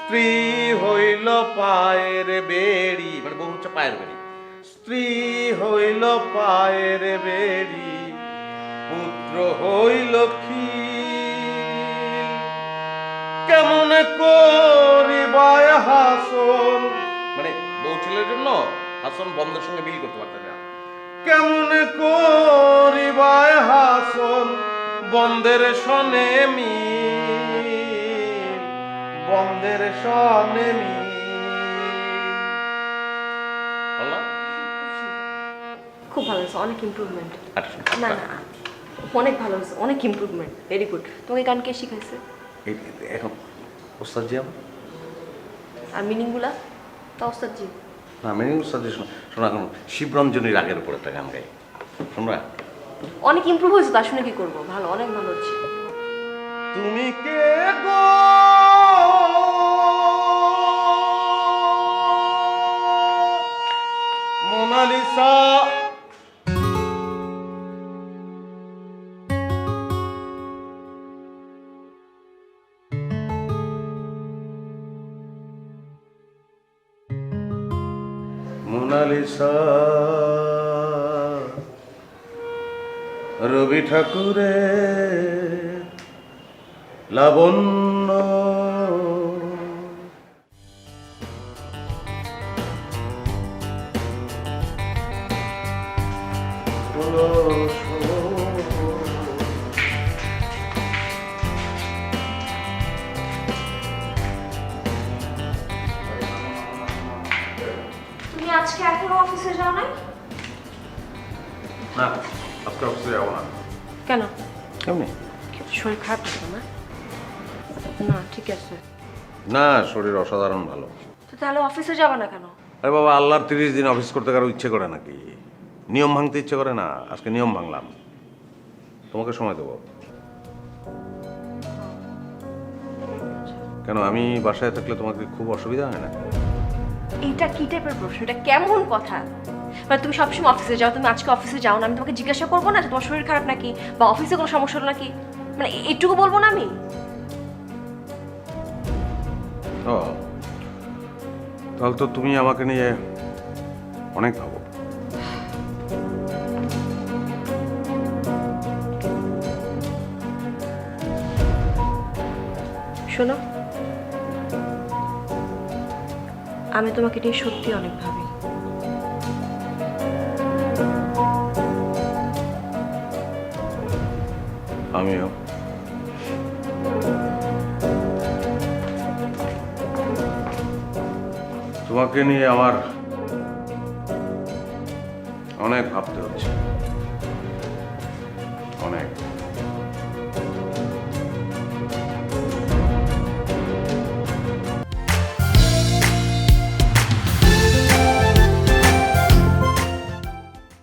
স্ত্রী হইল পায়ের বেড়ি, মানে বউ হচ্ছে পায়ের বেড়ি। স্ত্রী হইল পায়ের বেড়ি, পুত্র হইল খিল। কেমন করিবায় হাসন, মানে বউ ছেলের জন্য হাসন বন্ধের সঙ্গে মিল করতে পারতেন না। কেমন করিবায় হাসন বন্ধের সনে মিল, বন্ধের সনে মিল। খুব ভালো হয়েছে, অনেক ইমপ্রুভমেন্ট। আচ্ছা, না না, অনেক ভালো হয়েছে, অনেক ইমপ্রুভমেন্ট, ভেরি গুড। তোমাকে গান কে শিখাইছে? এখন ওস্তাদ জি আর মিনিংগুলা তা ওস্তাদ জি? না, মিনিং ওস্তাদ জি শোনা। এখন শিবরঞ্জনীর আগের উপর একটা গান গাই, শোনবা? অনেক ইমপ্রুভ হয়েছে, তা শুনে কি করবো, ভালো, অনেক ভালো হচ্ছে। তুমি কে গো মোনালিসা, মোনালিসা রবি ঠাকুরের লাবণ্য। তুমি আজকে এখনো অফিসে যাও নাই? না, আজকে অফিসে যাবো না। কেন? কেমনি? শরীর খারাপ আছে তোমার? না ঠিক আছে। না, শরীর অসাধারণ ভালো। তো তাহলে অফিসে যাবে না কেন? আরে বাবা, আল্লাহর 30 দিন অফিস করতে কারো ইচ্ছে করে নাকি? নিয়ম ভাঙতে ইচ্ছে করে না? আজকে নিয়ম ভাঙলাম। তোমাকে সময় দেবো। কেন, আমি বাসায় থাকলে তোমাকে খুব অসুবিধা হয় না? এইটা কি টাইপের প্রশ্ন? এটা কেমন কথা? মানে তুমি সবসময় অফিসে যাও, তুমি আজকে অফিসে যাও না, আমি তোমাকে জিজ্ঞাসা করবো না যে তোমার শরীর খারাপ নাকি বা অফিসে কোনো সমস্যা হলো নাকি? মানে এইটুকু বলবো না আমি? ও, তাহলে তো তুমি আমাকে নিয়ে অনেক ভাবো। শোনো, আমি তোমাকে নিয়ে সত্যি অনেক ভাবি। আমিও। তোমাকে নিয়ে আমার অনেক ভাবতে হচ্ছে, অনেক।